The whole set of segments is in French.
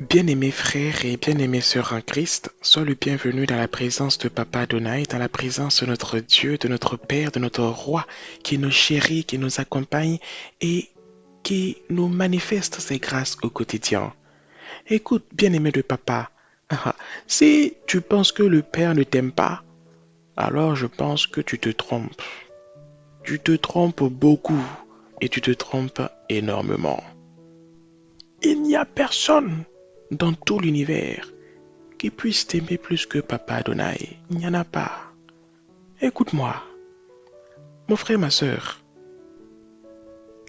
Bien-aimés frères et bien-aimées sœurs en Christ, sois le bienvenu dans la présence de Papa Adonai, dans la présence de notre Dieu, de notre Père, de notre Roi, qui nous chérit, qui nous accompagne et qui nous manifeste ses grâces au quotidien. Écoute, bien-aimé de Papa, si tu penses que le Père ne t'aime pas, alors je pense que tu te trompes. Tu te trompes beaucoup et tu te trompes énormément. Il n'y a personne dans tout l'univers qui puisse t'aimer plus que Papa Adonai. Il n'y en a pas. Écoute-moi, mon frère, ma sœur,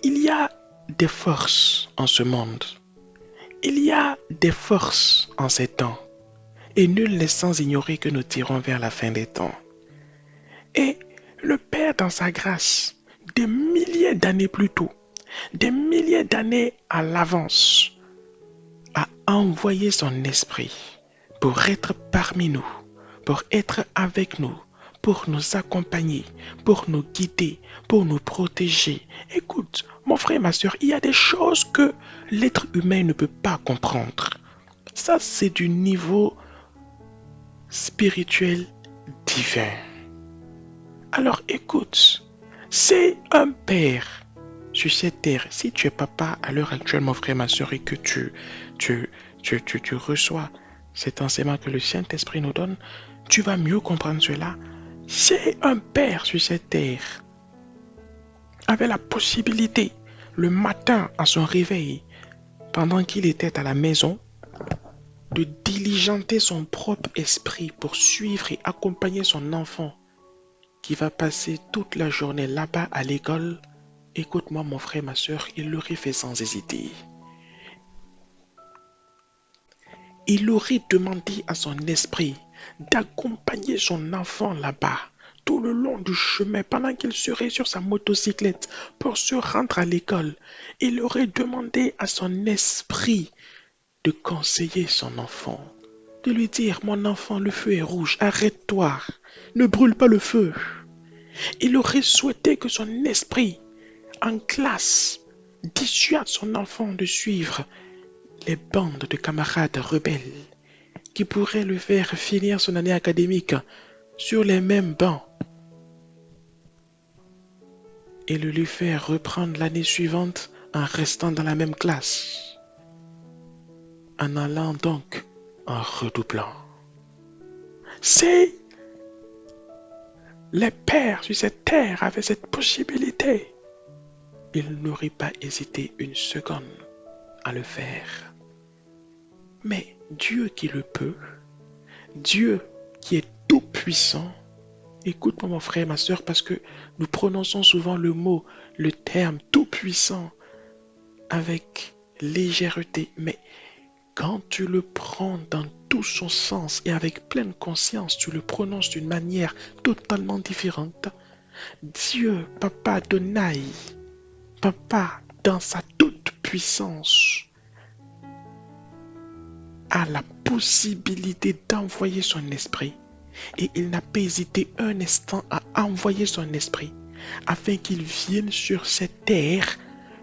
il y a des forces en ce monde. Il y a des forces en ces temps. Et nul n'est sans ignorer que nous tirons vers la fin des temps. Et le Père, dans sa grâce, des milliers d'années plus tôt, des milliers d'années à l'avance, a envoyé son esprit pour être parmi nous, pour être avec nous, pour nous accompagner, pour nous guider, pour nous protéger. Écoute, mon frère, ma soeur, il y a des choses que l'être humain ne peut pas comprendre. Ça, c'est du niveau spirituel divin. Alors écoute, c'est un père sur cette terre. Si tu es papa à l'heure actuelle, mon frère, ma soeur, et que tu reçois cet enseignement que le Saint-Esprit nous donne, tu vas mieux comprendre cela. C'est un père sur cette terre avait la possibilité, le matin à son réveil, pendant qu'il était à la maison, de diligenter son propre esprit pour suivre et accompagner son enfant qui va passer toute la journée là-bas à l'école. Écoute-moi mon frère, ma soeur, il l'aurait fait sans hésiter. Il aurait demandé à son esprit d'accompagner son enfant là-bas tout le long du chemin pendant qu'il serait sur sa motocyclette pour se rendre à l'école. Il aurait demandé à son esprit de conseiller son enfant, de lui dire: mon enfant, le feu est rouge, arrête-toi, ne brûle pas le feu. Il aurait souhaité que son esprit, en classe, dissuade son enfant de suivre les bandes de camarades rebelles qui pourraient lui faire finir son année académique sur les mêmes bancs et le lui faire reprendre l'année suivante en restant dans la même classe, en allant donc en redoublant. Si les pères sur cette terre avaient cette possibilité, ils n'auraient pas hésité une seconde à le faire. Mais Dieu qui le peut, Dieu qui est tout puissant, écoute-moi mon frère, ma soeur, parce que nous prononçons souvent le terme tout puissant avec légèreté, mais quand tu le prends dans tout son sens et avec pleine conscience, tu le prononces d'une manière totalement différente. Dieu, Papa Adonai, Papa, dans sa toute puissance, a la possibilité d'envoyer son esprit. Et il n'a pas hésité un instant à envoyer son esprit afin qu'il vienne sur cette terre,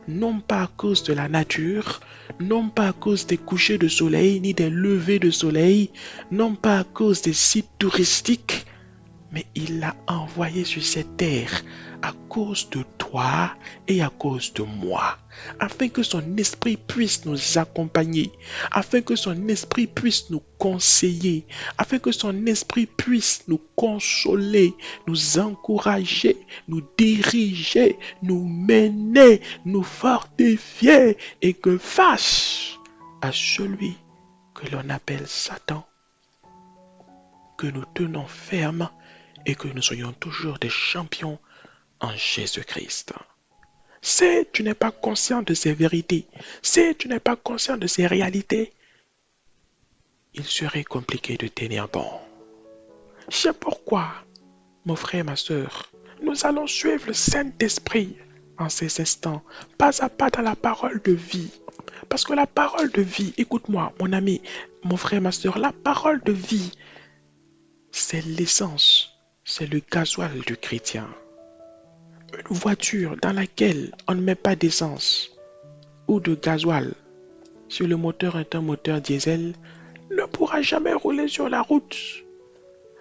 non pas à cause de la nature, non pas à cause des couchers de soleil ni des levées de soleil, non pas à cause des sites touristiques, mais il l'a envoyé sur cette terre à cause de toi et à cause de moi, afin que son esprit puisse nous accompagner, afin que son esprit puisse nous conseiller, afin que son esprit puisse nous consoler, nous encourager, nous diriger, nous mener, nous fortifier, et que face à celui que l'on appelle Satan, que nous tenons ferme et que nous soyons toujours des champions en Jésus-Christ. Si tu n'es pas conscient de ces vérités, si tu n'es pas conscient de ces réalités, il serait compliqué de tenir bon. C'est pourquoi, mon frère, ma soeur, nous allons suivre le Saint-Esprit en ces instants, pas à pas dans la parole de vie. Parce que la parole de vie, écoute-moi, mon ami, mon frère, ma soeur, la parole de vie, c'est l'essence, c'est le gasoil du chrétien. Une voiture dans laquelle on ne met pas d'essence ou de gasoil si le moteur est un moteur diesel, ne pourra jamais rouler sur la route.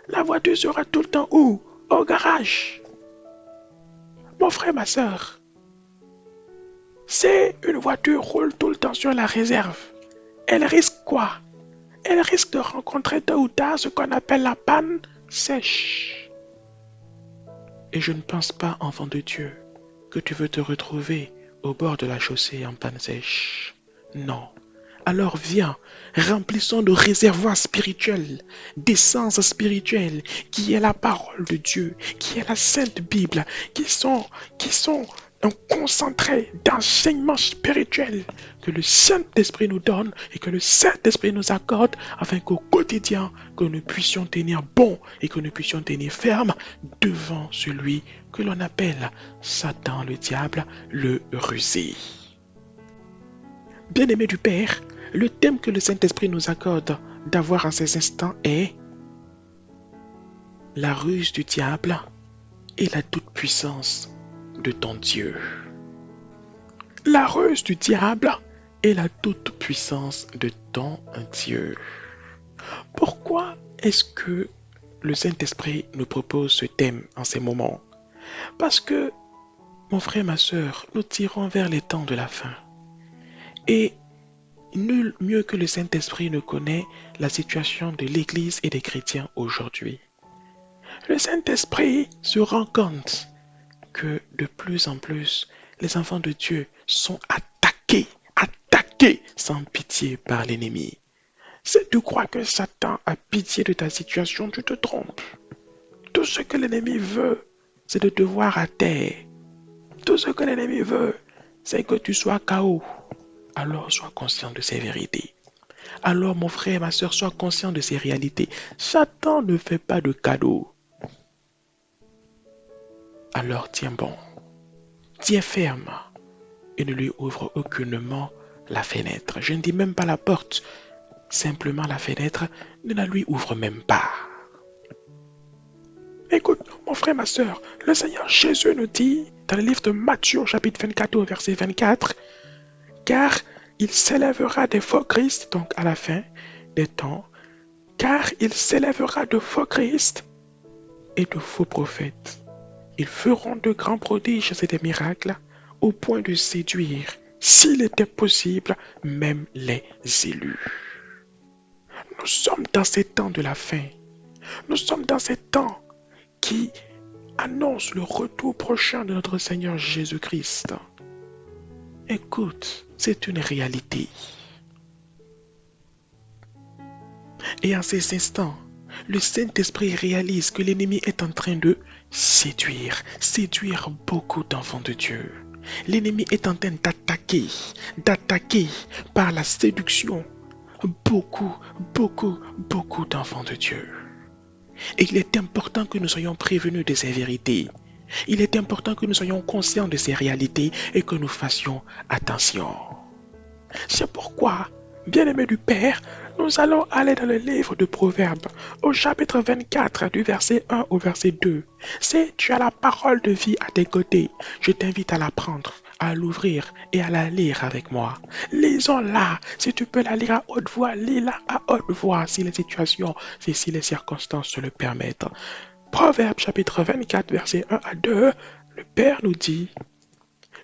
La voiture sera tout le temps où? Au garage. Mon frère, ma soeur, si une voiture roule tout le temps sur la réserve, elle risque quoi? Elle risque de rencontrer tôt ou tard ce qu'on appelle la panne sèche. Et je ne pense pas, enfant de Dieu, que tu veux te retrouver au bord de la chaussée en panne sèche. Non. Alors viens, remplissons nos réservoirs spirituels, d'essence spirituelle, qui est la parole de Dieu, qui est la Sainte Bible, qui sont un concentré d'enseignements spirituels que le Saint-Esprit nous donne et que le Saint-Esprit nous accorde afin qu'au quotidien, que nous puissions tenir bon et que nous puissions tenir ferme devant celui que l'on appelle Satan, le diable, le rusé. Bien-aimé du Père, le thème que le Saint-Esprit nous accorde d'avoir en ces instants est la ruse du diable et la toute-puissance de ton Dieu. La ruse du diable et la toute-puissance de ton Dieu. Pourquoi est-ce que le Saint-Esprit nous propose ce thème en ces moments? Parce que, mon frère, ma soeur, nous tirons vers les temps de la fin. Et nul mieux que le Saint-Esprit ne connaît la situation de l'Église et des chrétiens aujourd'hui. Le Saint-Esprit se rend compte que de plus en plus, les enfants de Dieu sont attaqués sans pitié par l'ennemi. Si tu crois que Satan a pitié de ta situation, tu te trompes. Tout ce que l'ennemi veut, c'est de te voir à terre. Tout ce que l'ennemi veut, c'est que tu sois KO. Alors sois conscient de ces vérités. Alors mon frère et ma soeur, sois conscient de ces réalités. Satan ne fait pas de cadeaux. Alors tiens bon, tiens ferme et ne lui ouvre aucunement la fenêtre. Je ne dis même pas la porte, simplement la fenêtre, ne la lui ouvre même pas. Écoute, mon frère, ma soeur, le Seigneur Jésus nous dit dans le livre de Matthieu, chapitre 24, au verset 24, car il s'élèvera des faux Christ, donc à la fin des temps, car il s'élèvera de faux Christ et de faux prophètes. Ils feront de grands prodiges et des miracles au point de séduire, s'il était possible, même les élus. Nous sommes dans ces temps de la fin. Nous sommes dans ces temps qui annoncent le retour prochain de notre Seigneur Jésus-Christ. Écoute, c'est une réalité. Et en ces instants, le Saint-Esprit réalise que l'ennemi est en train de séduire beaucoup d'enfants de Dieu. L'ennemi est en train d'attaquer par la séduction beaucoup d'enfants de Dieu. Et il est important que nous soyons prévenus de ces vérités. Il est important que nous soyons conscients de ces réalités et que nous fassions attention. C'est pourquoi, bien-aimés du Père, nous allons aller dans le livre de Proverbes, au chapitre 24, du verset 1 au verset 2. Si tu as la parole de vie à tes côtés, je t'invite à la prendre, à l'ouvrir et à la lire avec moi. Lisons-la. Si tu peux la lire à haute voix, lis-la à haute voix si les situations et si les circonstances se le permettent. Proverbes chapitre 24, verset 1 à 2, le Père nous dit: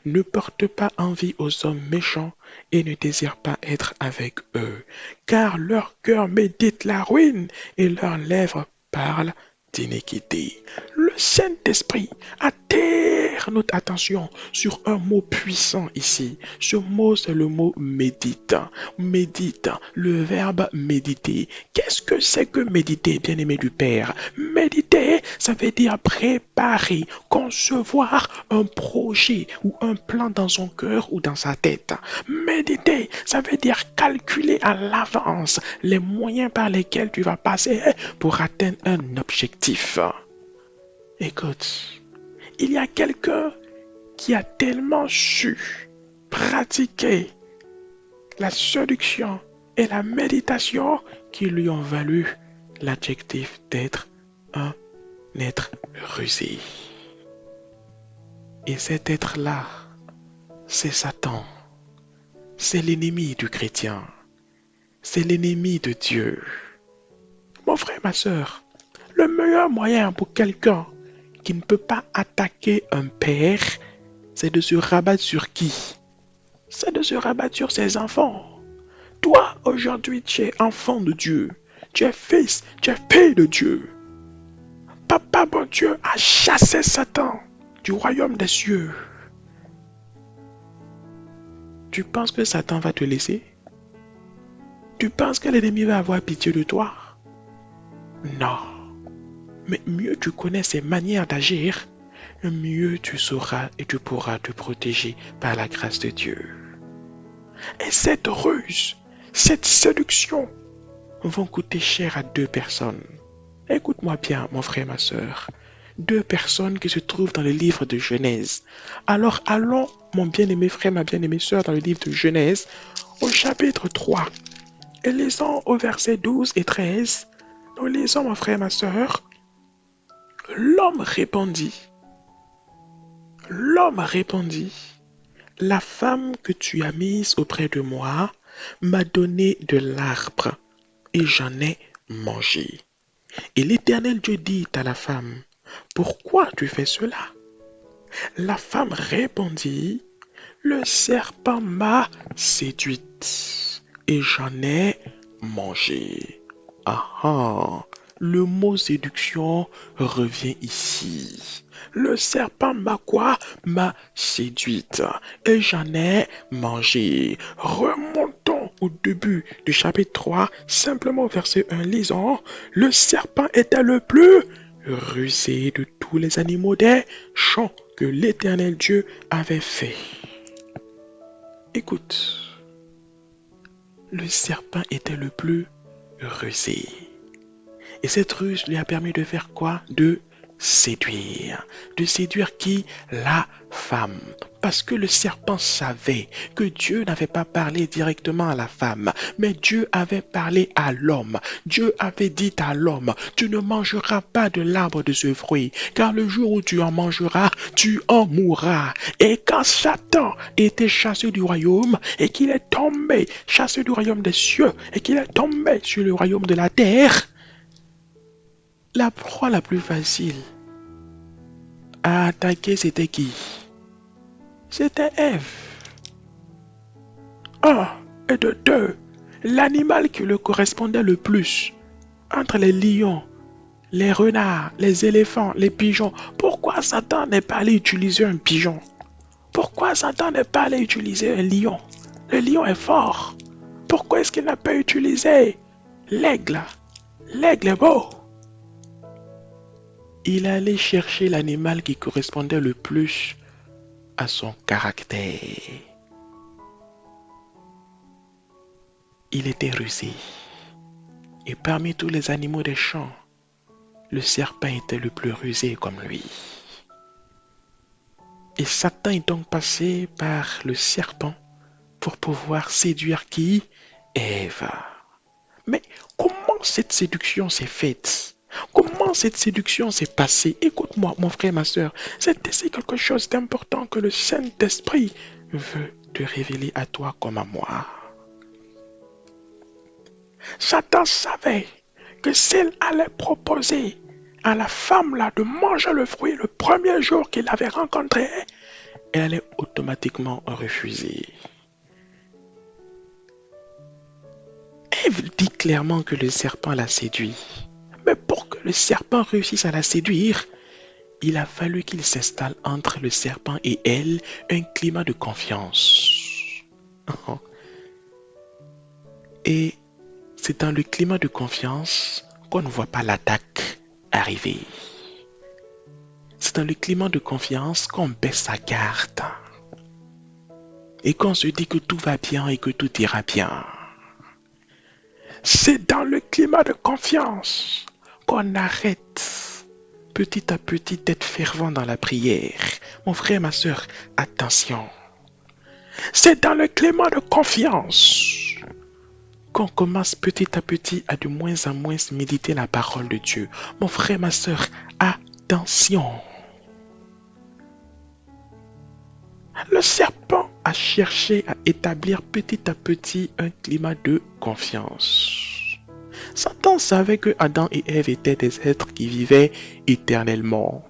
ne porte pas envie aux hommes méchants et ne désire pas être avec eux, car leur cœur médite la ruine et leurs lèvres parlent d'iniquité. Le Saint-Esprit attire notre attention sur un mot puissant ici. Ce mot, c'est le mot médite. Médite, le verbe méditer. Qu'est-ce que c'est que méditer, bien-aimé du Père? Méditer, ça veut dire préparer, concevoir un projet ou un plan dans son cœur ou dans sa tête. Méditer, ça veut dire calculer à l'avance les moyens par lesquels tu vas passer pour atteindre un objectif. Écoute, il y a quelqu'un qui a tellement su pratiquer la séduction et la méditation qui lui ont valu l'adjectif d'être un être rusé. Et cet être-là, c'est Satan. c'est l'ennemi du chrétien. C'est l'ennemi de Dieu. Mon frère, ma soeur, le meilleur moyen pour quelqu'un qui ne peut pas attaquer un père, c'est de se rabattre sur qui? C'est de se rabattre sur ses enfants. Toi, aujourd'hui, tu es enfant de Dieu. Tu es fils, tu es fille de Dieu. Papa, bon Dieu, a chassé Satan du royaume des cieux. Tu penses que Satan va te laisser? Tu penses que l'ennemi va avoir pitié de toi? Non. Mais mieux tu connais ses manières d'agir, mieux tu sauras et tu pourras te protéger par la grâce de Dieu. Et cette ruse, cette séduction vont coûter cher à deux personnes. Écoute-moi bien, mon frère, ma soeur. Deux personnes qui se trouvent dans le livre de Genèse. Alors allons, mon bien-aimé frère, ma bien-aimée soeur, dans le livre de Genèse, au chapitre 3. Et lisons au verset 12 et 13. Nous lisons, mon frère, ma soeur. L'homme répondit, la femme que tu as mise auprès de moi m'a donné de l'arbre et j'en ai mangé. Et l'Éternel Dieu dit à la femme, pourquoi tu fais cela? La femme répondit, le serpent m'a séduite et j'en ai mangé. Ah ah, le mot séduction revient ici. Le serpent m'a quoi? M'a séduite et j'en ai mangé. Remontons au début du chapitre 3, simplement au verset 1, lisons. Le serpent était le plus rusé de tous les animaux des champs que l'Éternel Dieu avait fait. Écoute, le serpent était le plus rusé. Et cette ruse lui a permis de faire quoi? De séduire. De séduire qui? La femme. Parce que le serpent savait que Dieu n'avait pas parlé directement à la femme, mais Dieu avait parlé à l'homme. Dieu avait dit à l'homme, tu ne mangeras pas de l'arbre de ce fruit, car le jour où tu en mangeras, tu en mourras. Et quand Satan était chassé du royaume, et qu'il est tombé, chassé du royaume des cieux, et qu'il est tombé sur le royaume de la terre, la proie la plus facile à attaquer, c'était qui? C'était Ève. Un et de deux, l'animal qui le correspondait le plus entre les lions, les renards, les éléphants, les pigeons. Pourquoi Satan n'est pas allé utiliser un pigeon? Pourquoi Satan n'est pas allé utiliser un lion? Le lion est fort. Pourquoi est-ce qu'il n'a pas utilisé l'aigle? L'aigle est beau. Il allait chercher l'animal qui correspondait le plus à son caractère. Il était rusé. Et parmi tous les animaux des champs, le serpent était le plus rusé comme lui. Et Satan est donc passé par le serpent pour pouvoir séduire qui? Ève. Mais comment cette séduction s'est faite? Comment cette séduction s'est passée? Écoute-moi, mon frère, ma soeur, c'est ici quelque chose d'important que le Saint-Esprit veut te révéler à toi comme à moi. Satan savait que s'il allait proposer à la femme là de manger le fruit le premier jour qu'il l'avait rencontré, elle allait automatiquement refuser. Ève dit clairement que le serpent l'a séduit. Mais pour que le serpent réussisse à la séduire, il a fallu qu'il s'installe entre le serpent et elle un climat de confiance. Et c'est dans le climat de confiance qu'on ne voit pas l'attaque arriver. C'est dans le climat de confiance qu'on baisse sa garde. Et qu'on se dit que tout va bien et que tout ira bien. C'est dans le climat de confiance qu'on arrête petit à petit d'être fervent dans la prière. Mon frère, ma soeur, attention. C'est dans le climat de confiance qu'on commence petit à petit à de moins en moins méditer la parole de Dieu. Mon frère, ma soeur, attention. Le serpent a a cherché à établir petit à petit un climat de confiance. Satan savait que Adam et Ève étaient des êtres qui vivaient éternellement.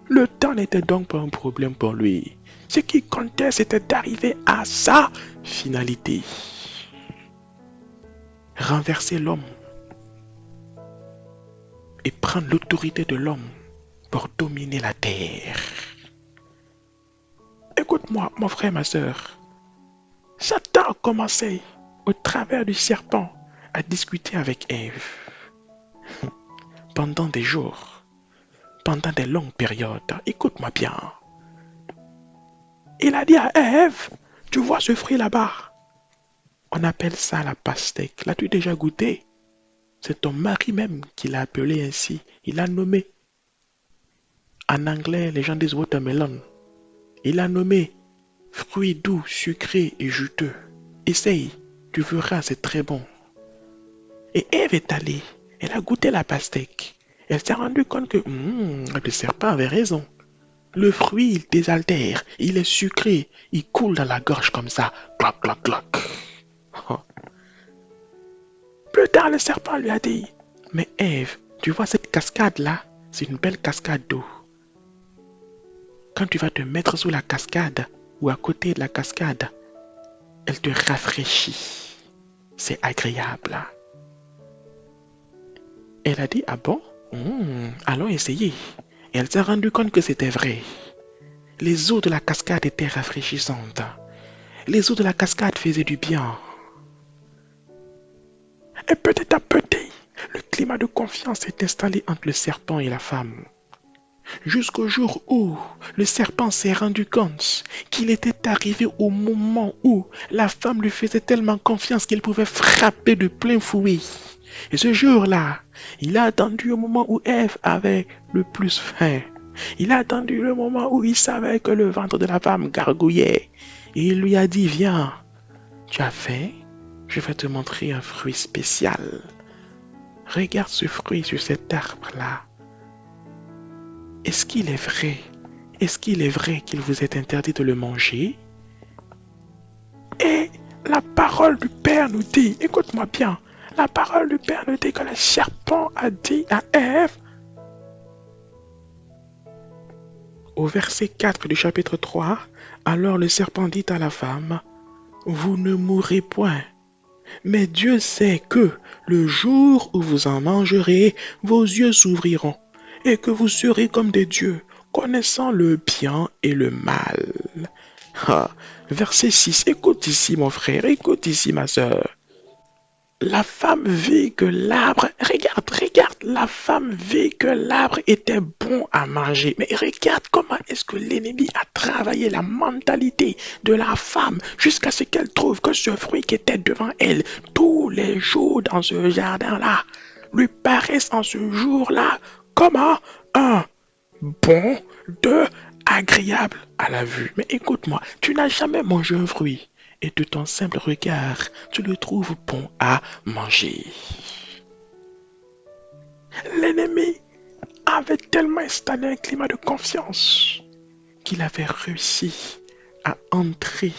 Le temps n'était donc pas un problème pour lui. Ce qui comptait, c'était d'arriver à sa finalité. Renverser l'homme et prendre l'autorité de l'homme pour dominer la terre. Écoute-moi, mon frère, ma soeur. Satan a commencé, au travers du serpent, à discuter avec Ève. Pendant des jours, pendant des longues périodes. Écoute-moi bien. Il a dit à Ève, tu vois ce fruit là-bas? On appelle ça la pastèque. L'as-tu déjà goûté? C'est ton mari même qui l'a appelé ainsi. Il l'a nommé. En anglais, les gens disent watermelon. Il l'a nommé fruit doux, sucré et juteux. Essaye, tu verras, c'est très bon. Et Ève est allée. Elle a goûté la pastèque. Elle s'est rendue compte que le serpent avait raison. Le fruit, il désaltère, il est sucré, il coule dans la gorge comme ça. Cloc, cloc, cloc. Plus tard, le serpent lui a dit, mais Ève, tu vois cette cascade-là? C'est une belle cascade d'eau. Quand tu vas te mettre sous la cascade ou à côté de la cascade, elle te rafraîchit. C'est agréable. Elle a dit, ah bon? Allons essayer. Et elle s'est rendue compte que c'était vrai. Les eaux de la cascade étaient rafraîchissantes. Les eaux de la cascade faisaient du bien. Et petit à petit, le climat de confiance s'est installé entre le serpent et la femme. Jusqu'au jour où le serpent s'est rendu compte qu'il était arrivé au moment où la femme lui faisait tellement confiance qu'il pouvait frapper de plein fouet. Et ce jour-là, il a attendu au moment où Ève avait le plus faim. Il a attendu le moment où il savait que le ventre de la femme gargouillait. Et il lui a dit, viens, tu as faim? Je vais te montrer un fruit spécial. Regarde ce fruit sur cet arbre-là. Est-ce qu'il est vrai? Est-ce qu'il est vrai qu'il vous est interdit de le manger? Et la parole du Père nous dit, écoute-moi bien, la parole du Père nous dit que le serpent a dit à Ève, au verset 4 du chapitre 3, alors le serpent dit à la femme, vous ne mourrez point. Mais Dieu sait que le jour où vous en mangerez, vos yeux s'ouvriront et que vous serez comme des dieux, connaissant le bien et le mal. Verset 6, écoute ici mon frère, écoute ici ma soeur. La femme vit que l'arbre, regarde, la femme vit que l'arbre était bon à manger. Mais regarde comment est-ce que l'ennemi a travaillé la mentalité de la femme jusqu'à ce qu'elle trouve que ce fruit qui était devant elle tous les jours dans ce jardin-là lui paraisse en ce jour-là comment un bon, deux, agréable à la vue. Mais écoute-moi, tu n'as jamais mangé un fruit. Et de ton simple regard, tu le trouves bon à manger. L'ennemi avait tellement installé un climat de confiance qu'il avait réussi à entrer,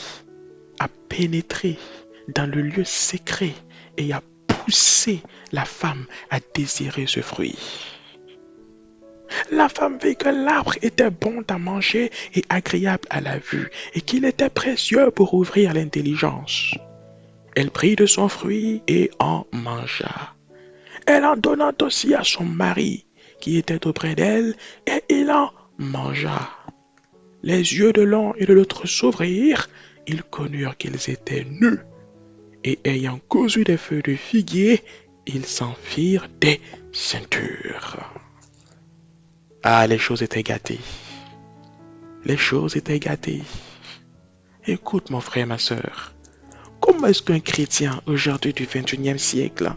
à pénétrer dans le lieu secret et à pousser la femme à désirer ce fruit. La femme vit que l'arbre était bon à manger et agréable à la vue, et qu'il était précieux pour ouvrir l'intelligence. Elle prit de son fruit et en mangea. Elle en donna aussi à son mari, qui était auprès d'elle, et il en mangea. Les yeux de l'un et de l'autre s'ouvrirent, ils connurent qu'ils étaient nus, et ayant cousu des feuilles de figuier, ils s'en firent des ceintures. Ah, les choses étaient gâtées. Les choses étaient gâtées. Écoute mon frère, ma soeur, comment est-ce qu'un chrétien aujourd'hui du 21e siècle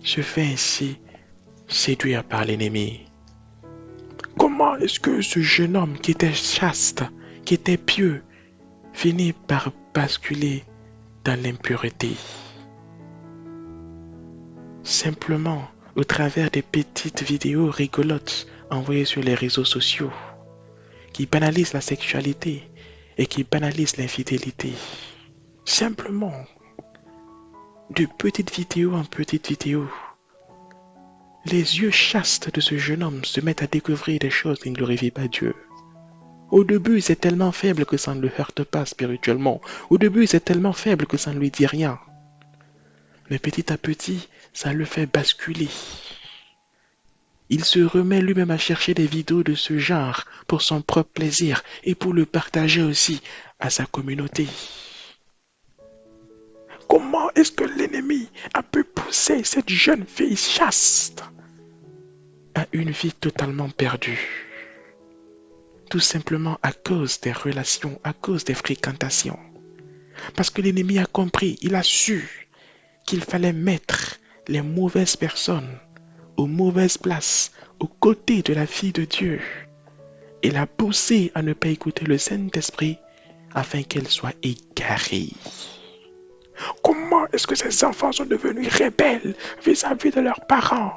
se fait ainsi séduire par l'ennemi? Comment est-ce que ce jeune homme qui était chaste, qui était pieux, finit par basculer dans l'impureté? Simplement au travers des petites vidéos rigolotes envoyées sur les réseaux sociaux qui banalisent la sexualité et qui banalise l'infidélité. Simplement, de petite vidéo en petite vidéo, les yeux chastes de ce jeune homme se mettent à découvrir des choses qui ne glorifient pas Dieu. Au début, c'est tellement faible que ça ne le heurte pas spirituellement. Au début, c'est tellement faible que ça ne lui dit rien. Mais petit à petit, ça le fait basculer. Il se remet lui-même à chercher des vidéos de ce genre pour son propre plaisir et pour le partager aussi à sa communauté. Comment est-ce que l'ennemi a pu pousser cette jeune fille chaste à une vie totalement perdue? Tout simplement à cause des relations, à cause des fréquentations. Parce que l'ennemi a compris, il a su qu'il fallait mettre les mauvaises personnes aux mauvaises places, aux côtés de la fille de Dieu, et la pousser à ne pas écouter le Saint-Esprit afin qu'elle soit égarée. Comment est-ce que ces enfants sont devenus rebelles vis-à-vis de leurs parents?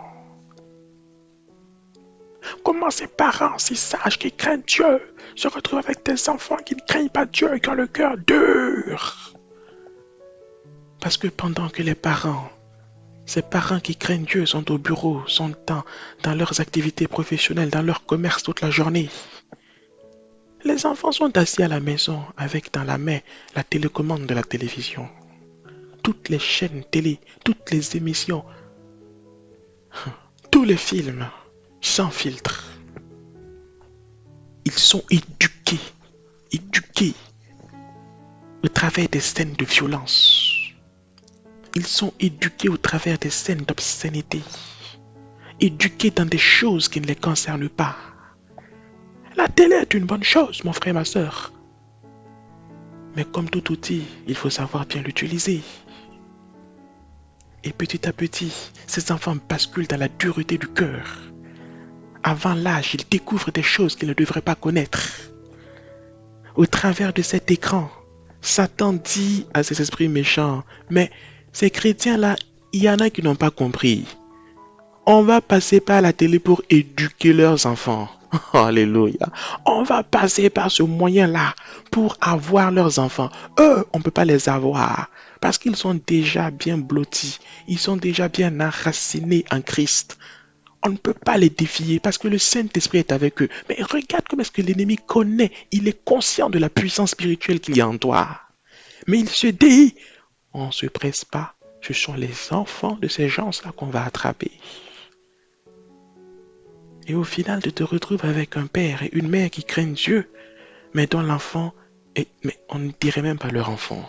Comment ces parents si sages qui craignent Dieu se retrouvent avec des enfants qui ne craignent pas Dieu et qui ont le cœur dur? Parce que pendant que ces parents qui craignent Dieu sont au bureau, sont dans leurs activités professionnelles, dans leur commerce toute la journée. Les enfants sont assis à la maison avec dans la main la télécommande de la télévision. Toutes les chaînes télé, toutes les émissions, tous les films, sans filtre. Ils sont éduqués au travers des scènes de violence. Ils sont éduqués au travers des scènes d'obscénité, éduqués dans des choses qui ne les concernent pas. La télé est une bonne chose, mon frère et ma soeur. Mais comme tout outil, il faut savoir bien l'utiliser. Et petit à petit, ces enfants basculent dans la dureté du cœur. Avant l'âge, ils découvrent des choses qu'ils ne devraient pas connaître. Au travers de cet écran, Satan dit à ces esprits méchants, mais ces chrétiens-là, il y en a qui n'ont pas compris. On va passer par la télé pour éduquer leurs enfants. Alléluia. On va passer par ce moyen-là pour avoir leurs enfants. Eux, on ne peut pas les avoir parce qu'ils sont déjà bien blottis. Ils sont déjà bien enracinés en Christ. On ne peut pas les défier parce que le Saint-Esprit est avec eux. Mais regarde comment est-ce que l'ennemi connaît. Il est conscient de la puissance spirituelle qu'il y a en toi. Mais il se dit, on ne se presse pas. Ce sont les enfants de ces gens-là qu'on va attraper. Et au final, tu te retrouves avec un père et une mère qui craignent Dieu, mais dont l'enfant est... Mais on ne dirait même pas leur enfant.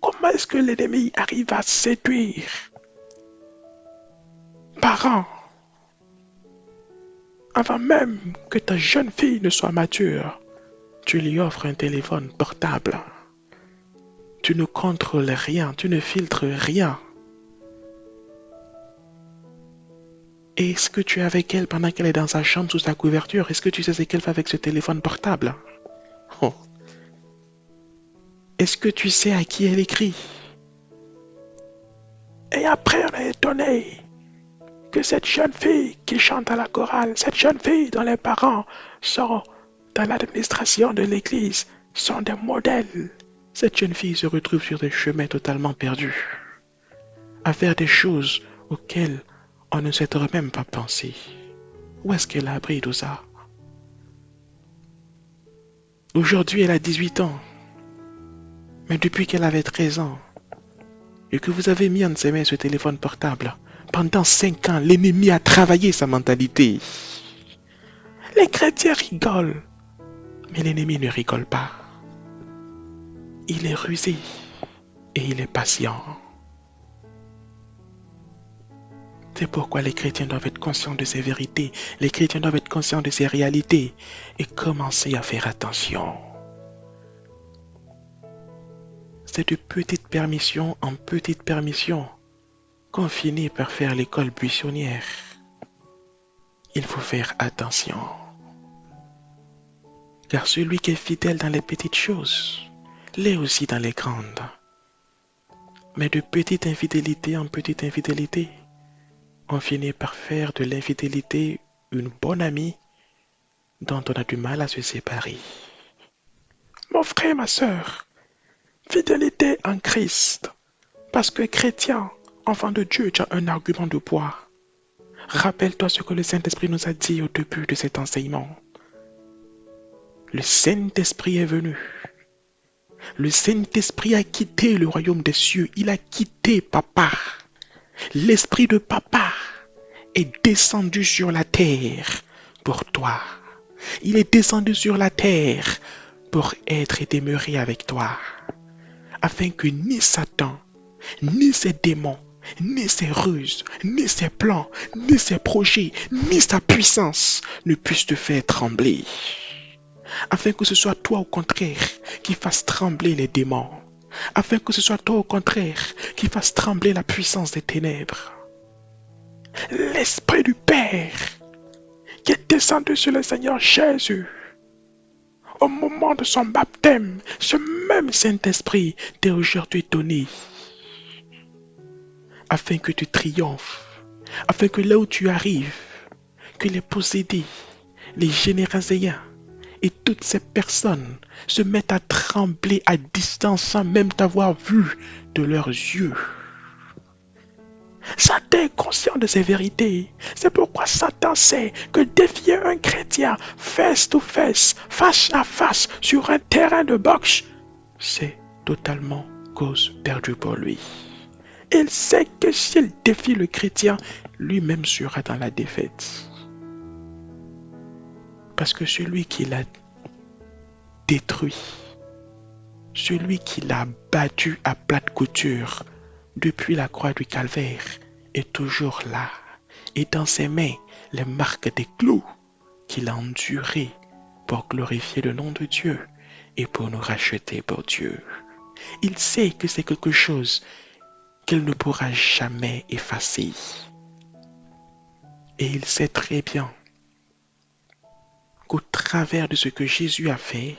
Comment est-ce que l'ennemi arrive à séduire parents avant même que ta jeune fille ne soit mature? Tu lui offres un téléphone portable. Tu ne contrôles rien, tu ne filtres rien. Et est-ce que tu es avec elle pendant qu'elle est dans sa chambre sous sa couverture? Est-ce que tu sais ce qu'elle fait avec ce téléphone portable? Oh. Est-ce que tu sais à qui elle écrit? Et après, on est étonné que cette jeune fille qui chante à la chorale, cette jeune fille dont les parents sont dans l'administration de l'église, sont des modèles. Cette jeune fille se retrouve sur des chemins totalement perdus, à faire des choses auxquelles on ne s'était même pas pensé. Où est-ce qu'elle a appris tout ça? Aujourd'hui, elle a 18 ans. Mais depuis qu'elle avait 13 ans, et que vous avez mis en ses mains ce téléphone portable, pendant 5 ans, l'ennemi a travaillé sa mentalité. Les chrétiens rigolent, mais l'ennemi ne rigole pas. Il est rusé et il est patient. C'est pourquoi les chrétiens doivent être conscients de ces vérités, les chrétiens doivent être conscients de ces réalités et commencer à faire attention. C'est de petite permission en petite permission qu'on finit par faire l'école buissonnière. Il faut faire attention. Car celui qui est fidèle dans les petites choses, l'est aussi dans les grandes. Mais de petite infidélité en petite infidélité, on finit par faire de l'infidélité une bonne amie, dont on a du mal à se séparer. Mon frère, ma sœur, fidélité en Christ, parce que chrétien, enfant de Dieu, tu as un argument de poids. Rappelle-toi ce que le Saint-Esprit nous a dit au début de cet enseignement. Le Saint-Esprit est venu. Le Saint-Esprit a quitté le royaume des cieux. Il a quitté Papa. L'Esprit de Papa est descendu sur la terre pour toi. Il est descendu sur la terre pour être et demeurer avec toi. Afin que ni Satan, ni ses démons, ni ses ruses, ni ses plans, ni ses projets, ni sa puissance ne puissent te faire trembler. Afin que ce soit toi au contraire qui fasse trembler les démons. Afin que ce soit toi au contraire qui fasse trembler la puissance des ténèbres. L'Esprit du Père qui est descendu sur le Seigneur Jésus au moment de son baptême, ce même Saint-Esprit t'est aujourd'hui donné afin que tu triomphes, afin que là où tu arrives, que les possédés, les généraséens et toutes ces personnes se mettent à trembler à distance sans même t'avoir vu de leurs yeux. Satan est conscient de ces vérités. C'est pourquoi Satan sait que défier un chrétien face to face, face à face, sur un terrain de boxe, c'est totalement cause perdue pour lui. Il sait que s'il défie le chrétien, lui-même sera dans la défaite. Parce que celui qui l'a détruit, celui qui l'a battu à plate couture depuis la croix du calvaire, est toujours là. Et dans ses mains, les marques des clous qu'il a endurés pour glorifier le nom de Dieu et pour nous racheter pour Dieu. Il sait que c'est quelque chose qu'il ne pourra jamais effacer. Et il sait très bien qu'au travers de ce que Jésus a fait,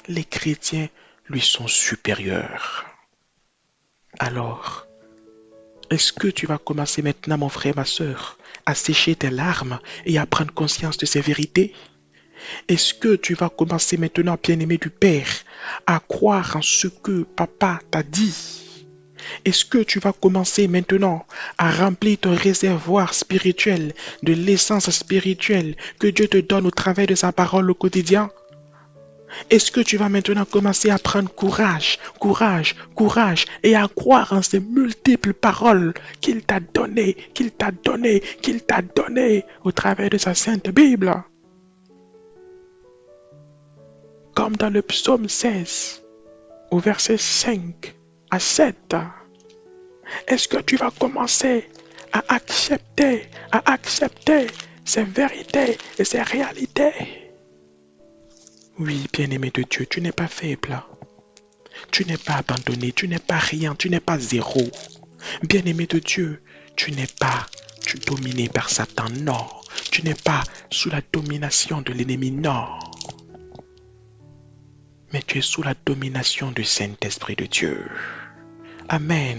les chrétiens lui sont supérieurs. Alors, est-ce que tu vas commencer maintenant, mon frère, ma sœur, à sécher tes larmes et à prendre conscience de ces vérités? Est-ce que tu vas commencer maintenant, bien-aimé du Père, à croire en ce que Papa t'a dit? Est-ce que tu vas commencer maintenant à remplir ton réservoir spirituel de l'essence spirituelle que Dieu te donne au travers de sa parole au quotidien? Est-ce que tu vas maintenant commencer à prendre courage et à croire en ces multiples paroles qu'il t'a données au travers de sa sainte Bible? Comme dans le psaume 16, au verset 5 à 7. Est-ce que tu vas commencer à accepter ces vérités et ces réalités? Oui, bien-aimé de Dieu, tu n'es pas faible. Tu n'es pas abandonné, tu n'es pas rien, tu n'es pas zéro. Bien-aimé de Dieu, tu n'es pas dominé par Satan, non. Tu n'es pas sous la domination de l'ennemi, non. Mais tu es sous la domination du Saint-Esprit de Dieu. Amen.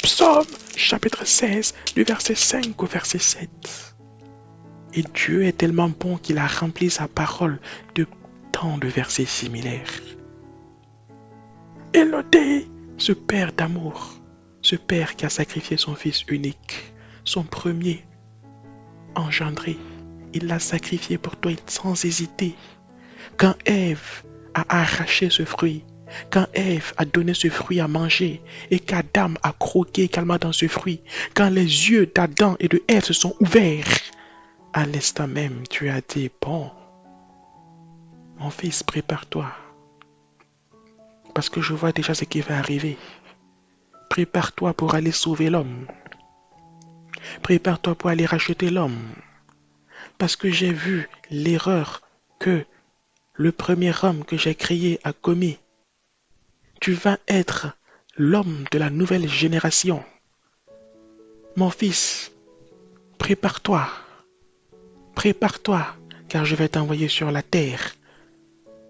Psaume chapitre 16, du verset 5 au verset 7. Et Dieu est tellement bon qu'il a rempli sa parole de tant de versets similaires. Il nous dit, ce Père d'amour, ce Père qui a sacrifié son Fils unique, son premier engendré, il l'a sacrifié pour toi sans hésiter. Quand Ève a arraché ce fruit, quand Ève a donné ce fruit à manger et qu'Adam a croqué également dans ce fruit, quand les yeux d'Adam et de Ève se sont ouverts, à l'instant même, tu as dit, bon, mon fils, prépare-toi. Parce que je vois déjà ce qui va arriver. Prépare-toi pour aller sauver l'homme. Prépare-toi pour aller racheter l'homme. Parce que j'ai vu l'erreur que le premier homme que j'ai créé a commis. Tu vas être l'homme de la nouvelle génération. Mon fils, prépare-toi. Prépare-toi, car je vais t'envoyer sur la terre,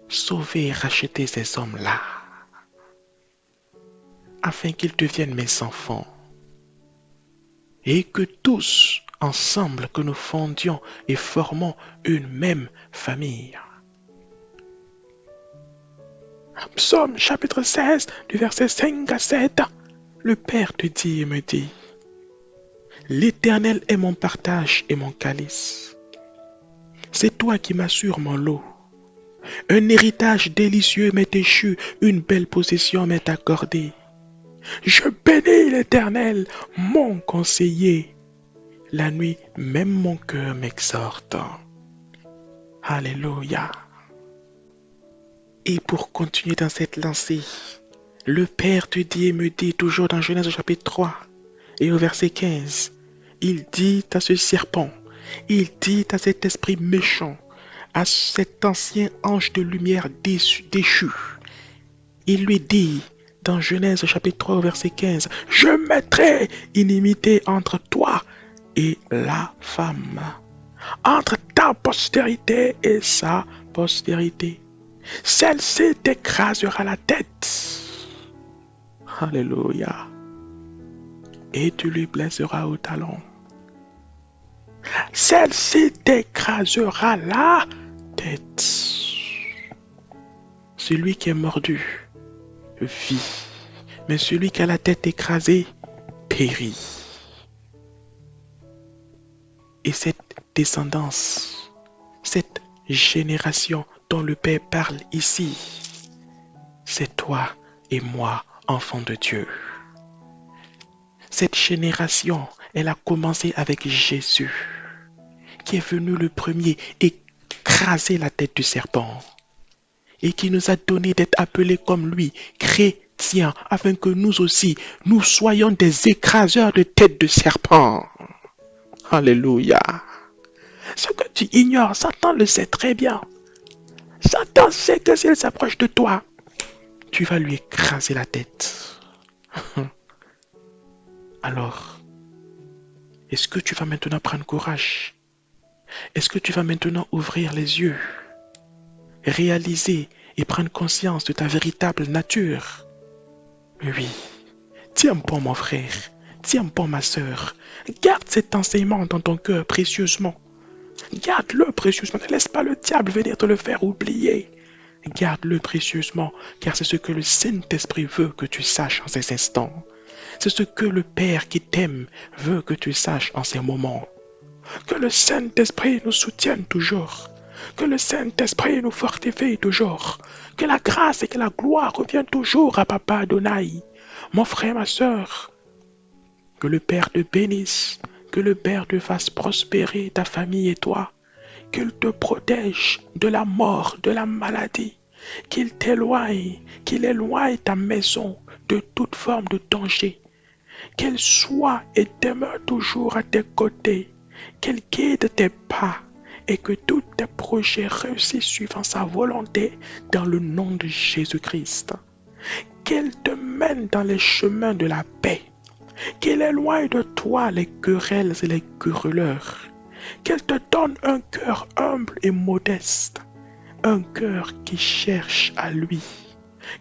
sauver et racheter ces hommes-là, afin qu'ils deviennent mes enfants, et que tous, ensemble que nous fondions et formons une même famille. Psaume chapitre 16, du verset 5 à 7. Le Père te dit et me dit, l'Éternel est mon partage et mon calice. C'est toi qui m'assures mon lot. Un héritage délicieux m'est échu, une belle possession m'est accordée. Je bénis l'Éternel, mon conseiller. La nuit, même mon cœur m'exhorte. Alléluia. Et pour continuer dans cette lancée, le Père te dit et me dit, toujours dans Genèse au chapitre 3 et au verset 15, il dit à ce serpent, il dit à cet esprit méchant, à cet ancien ange de lumière déchu, il lui dit, dans Genèse au chapitre 3 au verset 15, je mettrai inimité entre toi et la femme, entre ta postérité et sa postérité. Celle-ci t'écrasera la tête. Alléluia. Et tu lui blesseras au talon. Celle-ci t'écrasera la tête. Celui qui est mordu vit, mais celui qui a la tête écrasée périt. Et cette descendance, cette génération dont le Père parle ici, c'est toi et moi, enfants de Dieu. Cette génération, elle a commencé avec Jésus, qui est venu le premier écraser la tête du serpent et qui nous a donné d'être appelés comme lui, chrétiens, afin que nous aussi, nous soyons des écraseurs de tête de serpent. Alléluia. Ce que tu ignores, Satan le sait très bien. Satan sait que s'il s'approche de toi, tu vas lui écraser la tête. Alors, est-ce que tu vas maintenant prendre courage? Est-ce que tu vas maintenant ouvrir les yeux, réaliser et prendre conscience de ta véritable nature? Oui. Tiens bon mon frère, tiens bon ma sœur. Garde cet enseignement dans ton cœur précieusement. Garde-le précieusement, ne laisse pas le diable venir te le faire oublier. Garde-le précieusement, car c'est ce que le Saint-Esprit veut que tu saches en ces instants. C'est ce que le Père qui t'aime veut que tu saches en ces moments. Que le Saint-Esprit nous soutienne toujours. Que le Saint-Esprit nous fortifie toujours. Que la grâce et que la gloire reviennent toujours à Papa Adonai. Mon frère, ma sœur, que le Père te bénisse. Que le Père te fasse prospérer ta famille et toi. Qu'il te protège de la mort, de la maladie. Qu'il t'éloigne, qu'il éloigne ta maison de toute forme de danger. Qu'elle soit et demeure toujours à tes côtés. Qu'elle guide tes pas et que tous tes projets réussissent suivant sa volonté dans le nom de Jésus-Christ. Qu'elle te mène dans les chemins de la paix. Qu'elle éloigne de toi les querelles et les querelleurs. Qu'elle te donne un cœur humble et modeste, un cœur qui cherche à lui.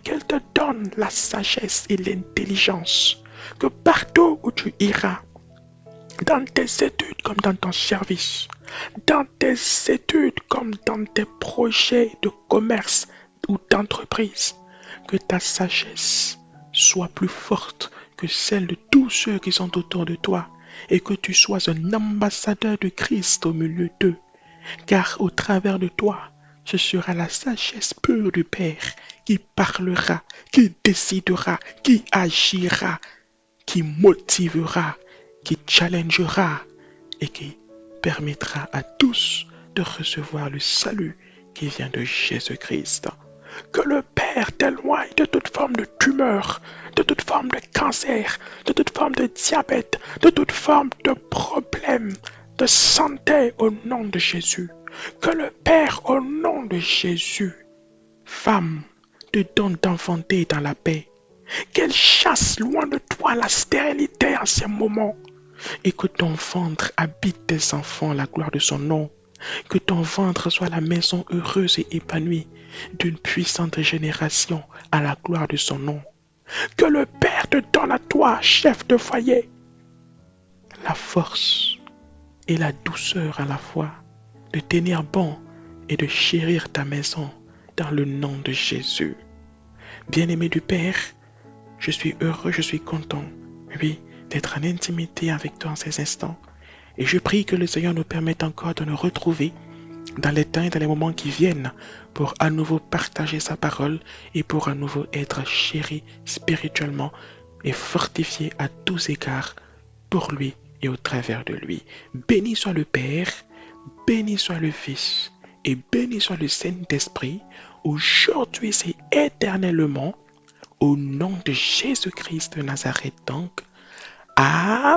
Qu'elle te donne la sagesse et l'intelligence, que partout où tu iras, dans tes études comme dans ton service, dans tes études comme dans tes projets de commerce ou d'entreprise, que ta sagesse soit plus forte que celle de tous ceux qui sont autour de toi et que tu sois un ambassadeur de Christ au milieu d'eux, car au travers de toi, ce sera la sagesse pure du Père qui parlera, qui décidera, qui agira, qui motivera, qui challengera et qui permettra à tous de recevoir le salut qui vient de Jésus-Christ. Que le Père t'éloigne de toute forme de tumeur, de toute forme de cancer, de toute forme de diabète, de toute forme de problème de santé au nom de Jésus. Que le Père, au nom de Jésus, femme, te donne d'enfanter dans la paix. Qu'elle chasse loin de toi la stérilité en ces moments. Et que ton ventre habite tes enfants, la gloire de son nom. Que ton ventre soit la maison heureuse et épanouie d'une puissante génération à la gloire de son nom. Que le Père te donne à toi, chef de foyer, la force et la douceur à la fois de tenir bon et de chérir ta maison dans le nom de Jésus. Bien-aimé du Père, je suis heureux, je suis content, oui, d'être en intimité avec toi en ces instants. Et je prie que le Seigneur nous permette encore de nous retrouver dans les temps et dans les moments qui viennent pour à nouveau partager sa parole et pour à nouveau être chéri spirituellement et fortifié à tous égards pour lui et au travers de lui. Béni soit le Père, béni soit le Fils et béni soit le Saint-Esprit, aujourd'hui et éternellement, au nom de Jésus-Christ de Nazareth donc. Amen.